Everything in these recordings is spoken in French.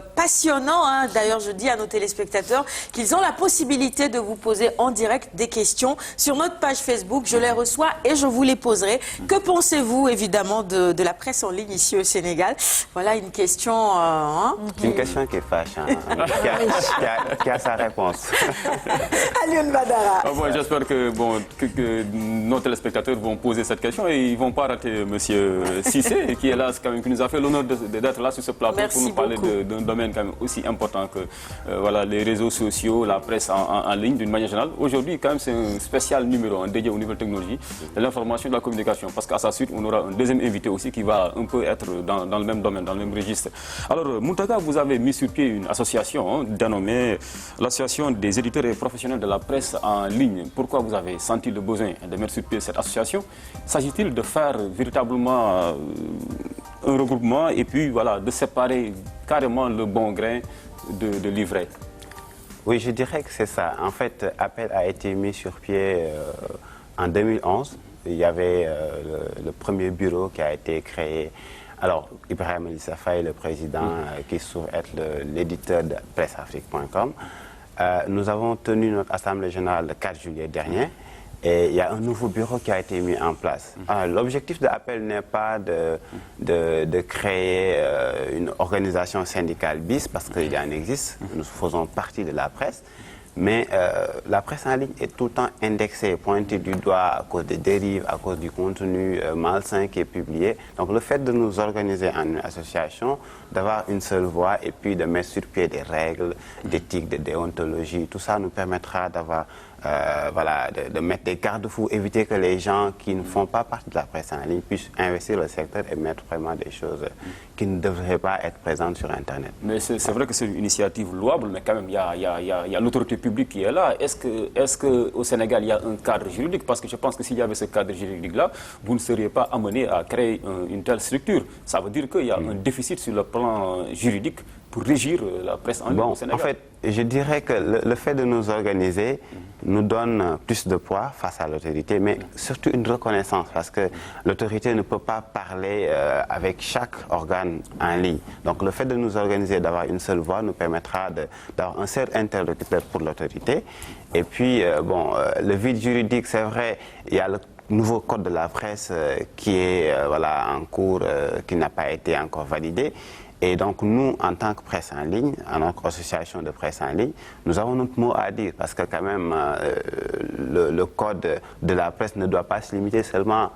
passionnants. Hein. D'ailleurs, je dis à nos téléspectateurs qu'ils ont la possibilité de vous poser en direct des questions sur notre page Facebook. Je les reçois et je vous les poserai. Que pensez-vous, évidemment, de la presse en ligne ici au Sénégal? Voilà une question... Une question qui fâche, hein, qui a sa réponse. Alioune Badara. J'espère que nos téléspectateurs vont poser cette question et ils ne vont pas rater M. Cissé, qui est là, quand même, qui nous a fait l'honneur d'être là sur ce plateau. Merci pour nous parler d'un domaine quand même aussi important que les réseaux sociaux, la presse en ligne d'une manière générale. Aujourd'hui, quand même, c'est un spécial numéro dédié aux nouvelles technologies, de l'information et de la communication, parce qu'à sa suite, on aura un deuxième invité aussi qui va un peu être dans le même domaine, dans le même registre. Alors, Mountaga, vous avez mis sur pied une association dénommée l'Association des éditeurs et professionnels de la presse en ligne. Pourquoi vous avez senti le besoin de mettre sur pied cette association? S'agit-il de faire véritablement un regroupement et puis voilà, de séparer carrément le bon grain de l'ivraie? Oui, je dirais que c'est ça. En fait, Appel a été mis sur pied en 2011. Il y avait le premier bureau qui a été créé. Alors, Ibrahim Elissa Faye, le président, qui se trouve être l'éditeur de presseafrique.com. Nous avons tenu notre assemblée générale le 4 juillet dernier. Et il y a un nouveau bureau qui a été mis en place. L'objectif de Appel n'est pas de créer une organisation syndicale bis, parce qu'il en existe. Nous faisons partie de la presse. Mais la presse en ligne est tout le temps indexée, pointée du doigt à cause des dérives, à cause du contenu malsain qui est publié. Donc le fait de nous organiser en une association, d'avoir une seule voix et puis de mettre sur pied des règles d'éthique, de déontologie, tout ça nous permettra d'avoir de mettre des garde-fous, éviter que les gens qui ne font pas partie de la presse en ligne puissent investir le secteur et mettre vraiment des choses qui ne devraient pas être présentes sur Internet. Mais c'est vrai que c'est une initiative louable, mais quand même, il y a l'autorité publique qui est là. Est-ce qu'au Sénégal, il y a un cadre juridique? Parce que je pense que s'il y avait ce cadre juridique-là, vous ne seriez pas amené à créer une telle structure. Ça veut dire qu'il y a un déficit sur le plan juridique pour régir la presse en ligne au Sénégal. En fait, je dirais que le fait de nous organiser nous donne plus de poids face à l'autorité, mais surtout une reconnaissance, parce que l'autorité ne peut pas parler avec chaque organe en ligne. Donc le fait de nous organiser, d'avoir une seule voix, nous permettra d'avoir un seul interlocuteur pour l'autorité. Et puis, le vide juridique, c'est vrai, il y a le nouveau code de la presse qui est en cours, qui n'a pas été encore validé. Et donc nous, en tant que presse en ligne, en tant qu'association de presse en ligne, nous avons notre mot à dire, parce que quand même, le code de la presse ne doit pas se limiter seulement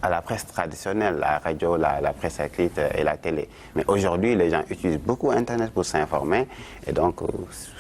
à la presse traditionnelle, la radio, la presse écrite et la télé. Mais aujourd'hui, les gens utilisent beaucoup Internet pour s'informer, et donc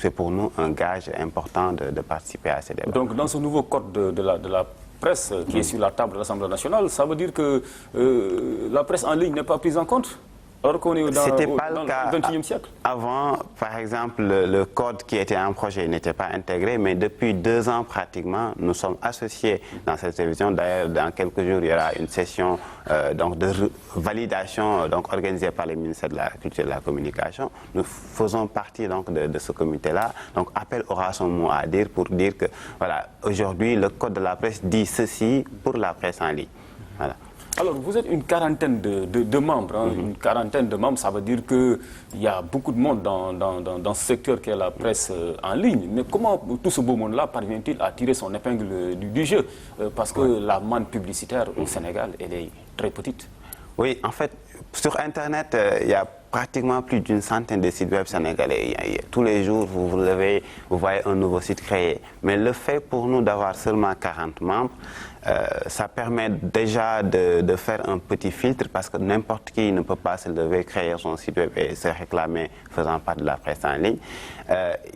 c'est pour nous un gage important de participer à ces débats. Donc dans ce nouveau code de la presse qui est sur la table de l'Assemblée nationale, ça veut dire que la presse en ligne n'est pas prise en compte? Alors qu'on est dans le XXIe siècle. Avant, par exemple, le code qui était en projet n'était pas intégré, mais depuis 2 ans pratiquement, nous sommes associés dans cette révision. D'ailleurs, dans quelques jours, il y aura une session de validation organisée par le ministère de la Culture et de la Communication. Nous faisons partie de ce comité-là. Donc, Appel aura son mot à dire pour dire que, voilà, aujourd'hui, le code de la presse dit ceci pour la presse en ligne. Voilà. Alors, vous êtes une quarantaine de membres. Une quarantaine de membres, ça veut dire qu'il y a beaucoup de monde dans ce secteur qui est la presse en ligne. Mais comment tout ce beau monde-là parvient-il à tirer son épingle du jeu? Parce que la manne publicitaire au Sénégal, elle est très petite. Oui, en fait, sur Internet, il y a pratiquement plus d'une centaine de sites web sénégalais. Tous les jours, vous levez, vous voyez un nouveau site créé. Mais le fait pour nous d'avoir seulement 40 membres, ça permet déjà de faire un petit filtre, parce que n'importe qui ne peut pas se lever, créer son site web et se réclamer faisant partie de la presse en ligne.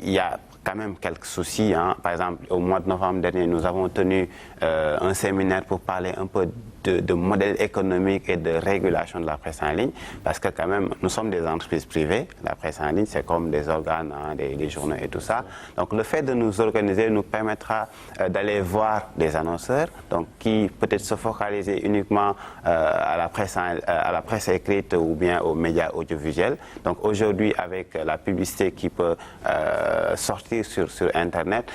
Il y a quand même quelques soucis. Par exemple, au mois de novembre dernier, nous avons tenu un séminaire pour parler un peu de modèle économique et de régulation de la presse en ligne, parce que quand même, nous sommes des entreprises privées. La presse en ligne, c'est comme des organes, des journaux et tout ça. Donc le fait de nous organiser nous permettra d'aller voir des annonceurs, donc qui peut-être se focaliser uniquement à la presse écrite ou bien aux médias audiovisuels. Donc aujourd'hui, avec la publicité qui peut sortir sur Internet,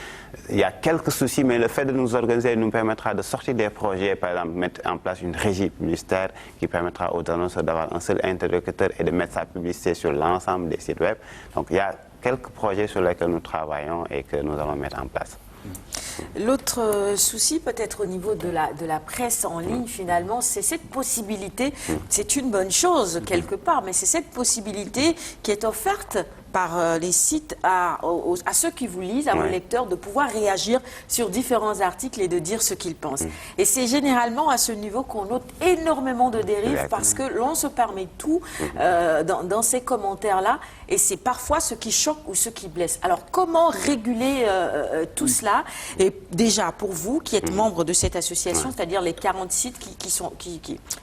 il y a quelques soucis, mais le fait de nous organiser nous permettra de sortir des projets, par exemple, mettre en place une régie publicitaire qui permettra aux annonceurs d'avoir un seul interlocuteur et de mettre sa publicité sur l'ensemble des sites web. Donc il y a quelques projets sur lesquels nous travaillons et que nous allons mettre en place. L'autre souci peut-être au niveau de la presse en ligne finalement, c'est cette possibilité, c'est une bonne chose quelque part, mais c'est cette possibilité qui est offerte par les sites à ceux qui vous lisent, à vos lecteurs, de pouvoir réagir sur différents articles et de dire ce qu'ils pensent. Et c'est généralement à ce niveau qu'on note énormément de dérives parce que l'on se permet tout dans ces commentaires-là et c'est parfois ce qui choque ou ce qui blesse. Alors comment réguler tout cela? Et déjà pour vous qui êtes membre de cette association, c'est-à-dire les 40 sites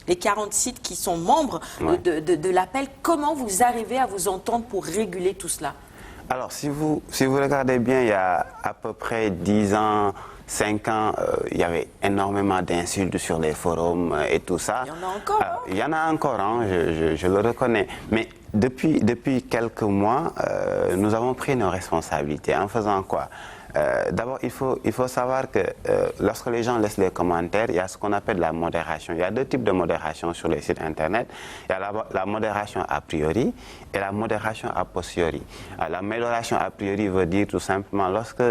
les 40 sites qui sont membres de l'appel, comment vous arrivez à vous entendre pour réguler tout cela? Alors, si vous regardez bien, il y a à peu près 10 ans, 5 ans, il y avait énormément d'insultes sur les forums et tout ça. Il y en a encore. Il y en a encore, hein, je le reconnais. Mais depuis quelques mois, nous avons pris nos responsabilités. En faisant quoi? D'abord, il faut savoir que lorsque les gens laissent les commentaires, il y a ce qu'on appelle la modération. Il y a deux types de modération sur les sites internet. Il y a la modération a priori et la modération a posteriori. La modération a priori veut dire tout simplement lorsque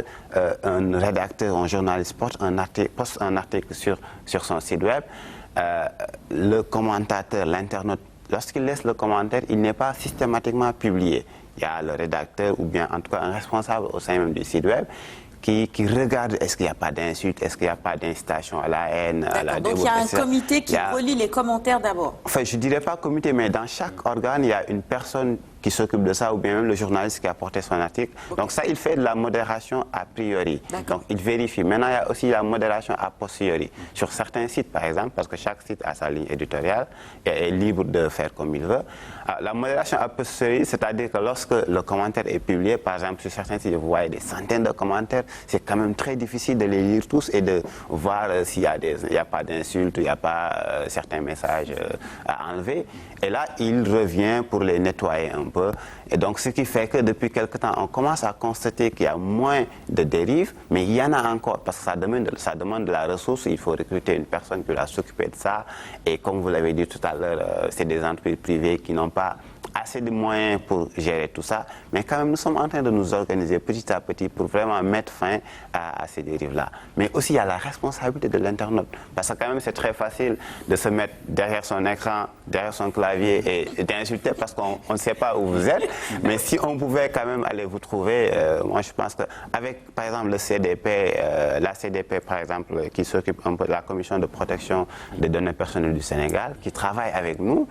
un rédacteur, un journaliste poste un article sur son site web, le commentateur, l'internaute, lorsqu'il laisse le commentaire, il n'est pas systématiquement publié. Il y a le rédacteur ou bien en tout cas un responsable au sein même du site web qui regarde est-ce qu'il n'y a pas d'insulte, est-ce qu'il n'y a pas d'incitation à la haine, à la donc il y a un comité qui relie les commentaires d'abord. Enfin, je ne dirais pas comité, mais dans chaque organe, il y a une personne qui s'occupe de ça, ou bien même le journaliste qui a porté son article. Donc ça, il fait de la modération a priori. Donc il vérifie. Maintenant, il y a aussi la modération a posteriori. Sur certains sites, par exemple, parce que chaque site a sa ligne éditoriale et est libre de faire comme il veut. La modération a posteriori, c'est-à-dire que lorsque le commentaire est publié, par exemple, sur certains sites, vous voyez des centaines de commentaires, c'est quand même très difficile de les lire tous et de voir s'il n'y a pas d'insultes, il n'y a pas certains messages à enlever. Et là, il revient pour les nettoyer un peu. Et donc, ce qui fait que depuis quelque temps, on commence à constater qu'il y a moins de dérives, mais il y en a encore, parce que ça demande de la ressource. Il faut recruter une personne qui va s'occuper de ça. Et comme vous l'avez dit tout à l'heure, c'est des entreprises privées qui n'ont pas assez de moyens pour gérer tout ça. Mais quand même, nous sommes en train de nous organiser petit à petit pour vraiment mettre fin à ces dérives-là. Mais aussi, il y a la responsabilité de l'internaute. Parce que quand même, c'est très facile de se mettre derrière son écran, derrière son clavier et d'insulter parce qu'on ne sait pas où vous êtes. Mais si on pouvait quand même aller vous trouver, moi je pense qu'avec, par exemple, le CDP, la CDP, par exemple, qui s'occupe un peu de la Commission de protection des données personnelles du Sénégal, qui travaille avec nous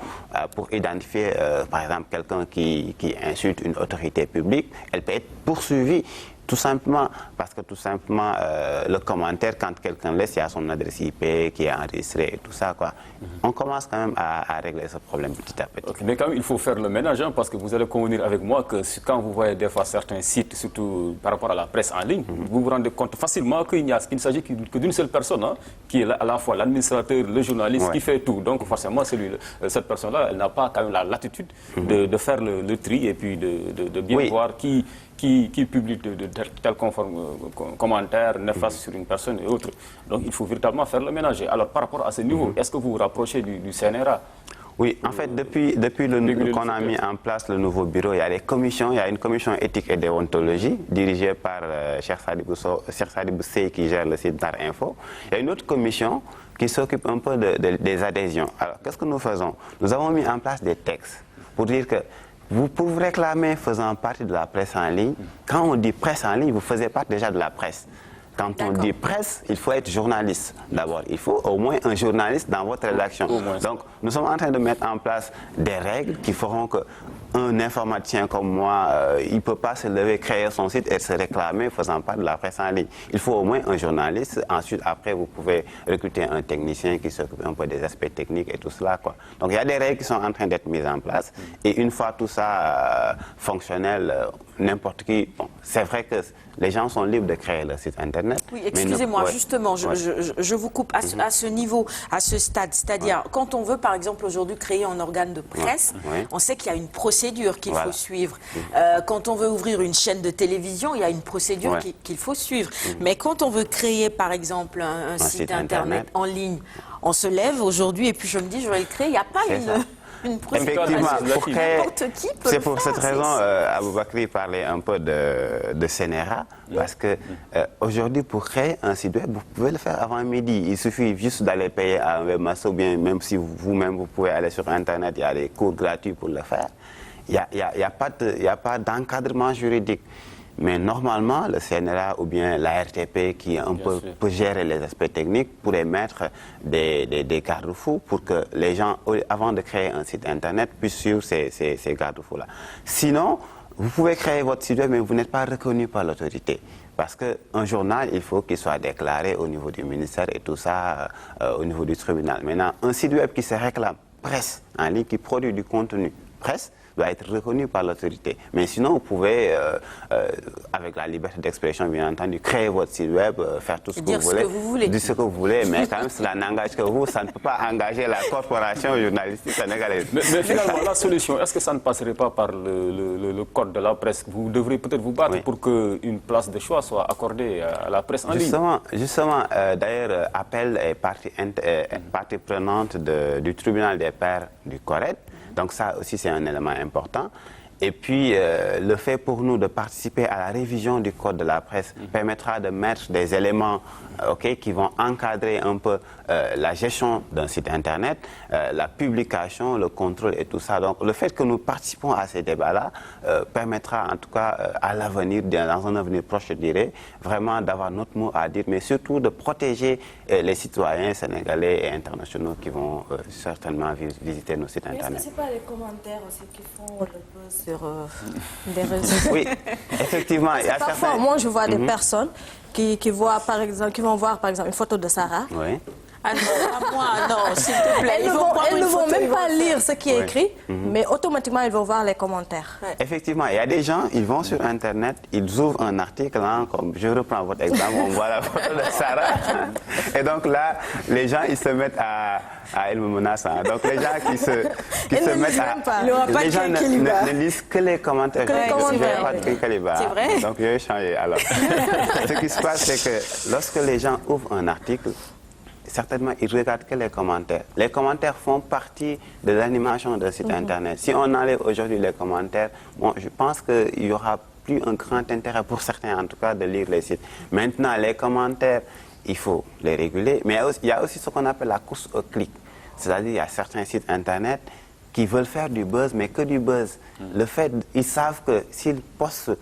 pour identifier, par exemple, quelqu'un qui insulte une autorité publique, elle peut être poursuivie. Tout simplement, parce que tout simplement, le commentaire, quand quelqu'un laisse, il y a son adresse IP qui est enregistrée et tout ça, quoi. On commence quand même à régler ce problème petit à petit. Okay, mais quand même, il faut faire le ménage, hein, parce que vous allez convenir avec moi que quand vous voyez des fois certains sites, surtout par rapport à la presse en ligne, vous vous rendez compte facilement qu'il ne s'agit que d'une seule personne, hein, qui est à la fois l'administrateur, le journaliste, qui fait tout. Donc forcément, cette personne-là, elle n'a pas quand même la latitude de faire le tri et puis de bien voir qui publie de tels commentaires néfastes sur une personne et autres. Donc il faut véritablement faire le ménage. Alors par rapport à ce niveau, est-ce que vous vous rapprochez du CNRA? Oui, en fait, depuis qu'on a mis en place le nouveau bureau, il y a des commissions. Il y a une commission éthique et déontologie dirigée par Cheikh Sadibou Sey qui gère le site Dar Info. Il y a une autre commission qui s'occupe un peu des adhésions. Alors, qu'est-ce que nous faisons? Nous avons mis en place des textes pour dire que vous pouvez réclamer faisant partie de la presse en ligne. Quand on dit presse en ligne, vous faisiez partie déjà de la presse. Quand on dit presse, il faut être journaliste. D'abord, il faut au moins un journaliste dans votre rédaction. Donc, nous sommes en train de mettre en place des règles qui feront qu'un informaticien comme moi, il ne peut pas se lever, créer son site et se réclamer faisant part de la presse en ligne. Il faut au moins un journaliste. Ensuite, après, vous pouvez recruter un technicien qui s'occupe un peu des aspects techniques et tout cela, quoi. Donc, il y a des règles qui sont en train d'être mises en place. Et une fois tout ça fonctionnel, n'importe qui... Bon, c'est vrai que les gens sont libres de créer leur site Internet. Oui, excusez-moi, justement, je vous coupe à ce niveau, à ce stade. C'est-à-dire, quand on veut, par exemple, aujourd'hui créer un organe de presse, on sait qu'il y a une procédure qu'il faut suivre. Quand on veut ouvrir une chaîne de télévision, il y a une procédure qu'il faut suivre. Mais quand on veut créer, par exemple, un site Internet en ligne, on se lève aujourd'hui et puis je me dis, je vais le créer. Il n'y a pas une procédure. Effectivement, c'est pour cette raison, Aboubakry parlait un peu de CNRA, parce que aujourd'hui, pour créer un site web, vous pouvez le faire avant midi. Il suffit juste d'aller payer à un webmaster, ou bien même si vous-même, vous pouvez aller sur Internet, il y a des cours gratuits pour le faire. Il n'y a pas d'encadrement juridique. Mais normalement, le CNRA ou bien la RTP qui peut gérer les aspects techniques pourrait mettre des garde-fous pour que les gens, avant de créer un site Internet, puissent suivre ces garde-fous-là. Sinon, vous pouvez créer votre site web, mais vous n'êtes pas reconnu par l'autorité. Parce qu'un journal, il faut qu'il soit déclaré au niveau du ministère et tout ça, au niveau du tribunal. Maintenant, un site web qui se réclame presse en ligne, qui produit du contenu presse, doit être reconnu par l'autorité. Mais sinon, vous pouvez, avec la liberté d'expression, bien entendu, créer votre site web, faire tout ce que vous voulez. Dire ce que vous voulez, mais quand même, cela n'engage que vous, ça ne peut pas engager la corporation journalistique sénégalaise. Mais finalement, la solution, est-ce que ça ne passerait pas par le code de la presse? Vous devrez peut-être vous battre pour qu'une place de choix soit accordée à la presse en ligne. Justement, d'ailleurs, Appel est partie prenante du tribunal des pairs du CORED. Donc ça aussi, c'est un élément important. Et puis, le fait pour nous de participer à la révision du code de la presse permettra de mettre des éléments qui vont encadrer un peu la gestion d'un site Internet, la publication, le contrôle et tout ça. Donc, le fait que nous participons à ces débats-là permettra, en tout cas, à l'avenir, dans un avenir proche, je dirais, vraiment d'avoir notre mot à dire, mais surtout de protéger les citoyens sénégalais et internationaux qui vont certainement visiter nos sites Internet. Est-ce que ce n'est pas les commentaires aussi qui font le buzz sur des réseaux? Oui, effectivement. Il y a parfois, moi, je vois des personnes qui vont voir, par exemple, une photo de Sarah. Oui. Ah non, moi, non, s'il te plaît. Elles ne vont même pas lire ce qui est écrit, mais automatiquement, ils vont voir les commentaires. Effectivement, il y a des gens, ils vont sur Internet, ils ouvrent un article, hein, comme je reprends votre exemple, on voit la photo de Sarah. Et donc là, les gens, ils se mettent à elle me menace. Hein. Donc les gens qui se mettent à... Les gens ne lisent que les commentaires. C'est vrai. Donc je vais changer. Alors, ce qui se passe, c'est que lorsque les gens ouvrent un article, certainement, ils regardent que les commentaires. Les commentaires font partie de l'animation d'un site Internet. Si on enlève aujourd'hui les commentaires, bon, je pense qu'il y aura plus un grand intérêt pour certains, en tout cas, de lire les sites. Maintenant, les commentaires, il faut les réguler. Mais il y a aussi ce qu'on appelle la course au clic. C'est-à-dire, il y a certains sites Internet qui veulent faire du buzz, mais que du buzz. Le fait, ils savent que s'ils postent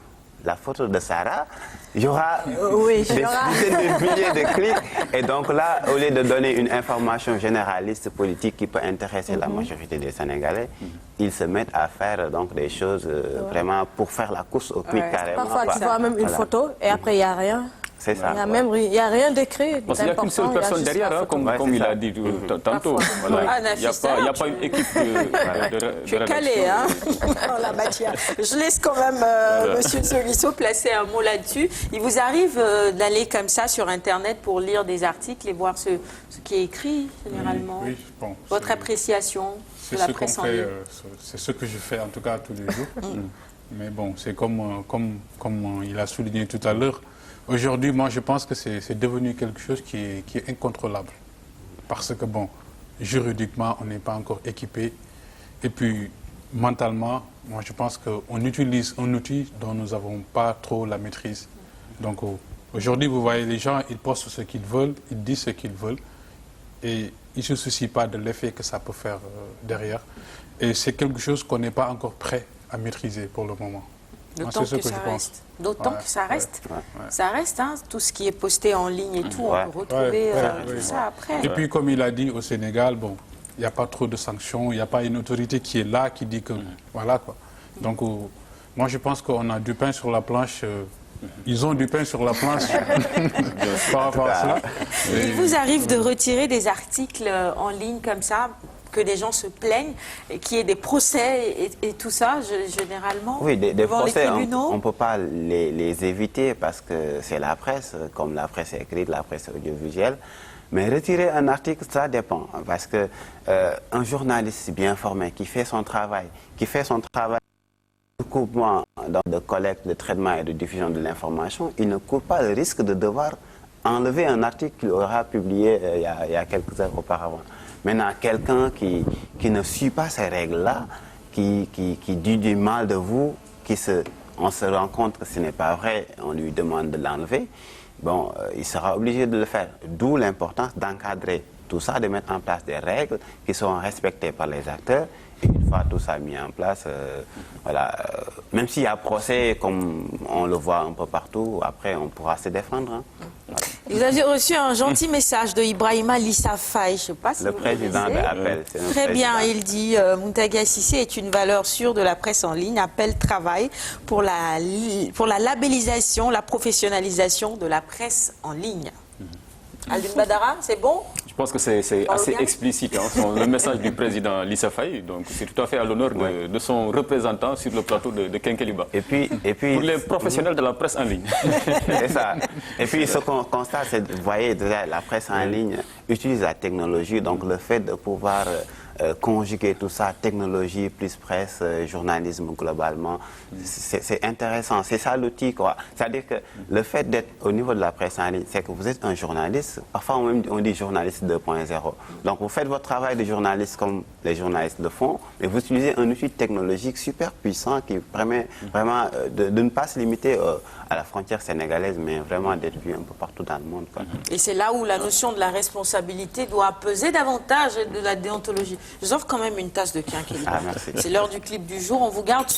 la photo de Sarah, il y aura des dizaines de milliers de clics. Et donc là, au lieu de donner une information généraliste politique qui peut intéresser la majorité des Sénégalais, ils se mettent à faire donc des choses vraiment pour faire la course au clic carrément. Parfois, tu vois même une photo et après, il n'y a rien. C'est ça. Il n'y a rien d'écrit. Parce qu'il n'y a qu'une seule personne derrière, hein, comme il a dit tantôt. Voilà. Il n'y a pas une équipe de Je suis calée, hein, dans la matière. Je laisse quand même Monsieur Solisso placer un mot là-dessus. Il vous arrive d'aller comme ça sur Internet pour lire des articles et voir ce qui est écrit, généralement? Oui, bon, votre appréciation de la presse en ligne? C'est ce que je fais, en tout cas, tous les jours. Mais bon, c'est comme il a souligné tout à l'heure. Aujourd'hui, moi, je pense que c'est devenu quelque chose qui est incontrôlable. Parce que, bon, juridiquement, on n'est pas encore équipé. Et puis, mentalement, moi, je pense qu'on utilise un outil dont nous n'avons pas trop la maîtrise. Donc, aujourd'hui, vous voyez, les gens, ils postent ce qu'ils veulent, ils disent ce qu'ils veulent. Et ils ne se soucient pas de l'effet que ça peut faire derrière. Et c'est quelque chose qu'on n'est pas encore prêt à maîtriser pour le moment. D'autant que ça reste. D'autant que ça reste. Ça reste, hein, tout ce qui est posté en ligne et tout, on peut retrouver tout ça après. Et puis, comme il a dit, au Sénégal, bon, il n'y a pas trop de sanctions, il n'y a pas une autorité qui est là, qui dit que... Voilà, quoi. Donc, moi, je pense qu'on a du pain sur la planche. Ils ont du pain sur la planche par rapport à cela. Il vous arrive de retirer des articles en ligne comme ça, que des gens se plaignent, qu'il y ait des procès et tout ça, généralement? Oui, des devant procès, les tribunaux? on ne peut pas les éviter parce que c'est la presse, comme la presse écrite, la presse audiovisuelle. Mais retirer un article, ça dépend. Parce que un journaliste bien formé, qui fait son travail de recoupement, de collecte, de traitement et de diffusion de l'information, il ne court pas le risque de devoir enlever un article qu'il aura publié il y a quelques heures auparavant. Maintenant, quelqu'un qui ne suit pas ces règles-là, qui dit du mal de vous, on se rend compte que ce n'est pas vrai, on lui demande de l'enlever, bon, il sera obligé de le faire. D'où l'importance d'encadrer tout ça, de mettre en place des règles qui seront respectées par les acteurs. Et une fois tout ça mis en place, voilà, même s'il y a procès, comme on le voit un peu partout, après on pourra se défendre. Hein. Voilà. Vous avez reçu un gentil message de Ibrahima Lissa Faye, je sais pas si Le vous président de connaissez. Appel. Très bien, il dit Mountaga Cissé est une valeur sûre de la presse en ligne. Appel travaille pour la labellisation, la professionnalisation de la presse en ligne. Aldine Badara, c'est bon? Je pense que c'est assez explicite, hein, le message du président Lissa Faye. Donc c'est tout à fait à l'honneur de son représentant sur le plateau de Kenkeliba. Et puis, pour les professionnels de la presse en ligne. C'est ça. Et puis ce qu'on constate, c'est, vous voyez, déjà, la presse en ligne utilise la technologie, donc le fait de pouvoir conjuguer tout ça, technologie plus presse, journalisme globalement, c'est intéressant. C'est ça l'outil, quoi. C'est-à-dire que le fait d'être au niveau de la presse en ligne, c'est que vous êtes un journaliste. Parfois, on dit journaliste 2.0. Donc, vous faites votre travail de journaliste comme les journalistes le font, mais vous utilisez un outil technologique super puissant qui permet vraiment de ne pas se limiter à la frontière sénégalaise, mais vraiment d'être vu un peu partout dans le monde, quoi. Et c'est là où la notion de la responsabilité doit peser davantage de la déontologie. Je vous offre quand même une tasse de Kenkeliba. Ah, merci. C'est l'heure du clip du jour. On vous garde sur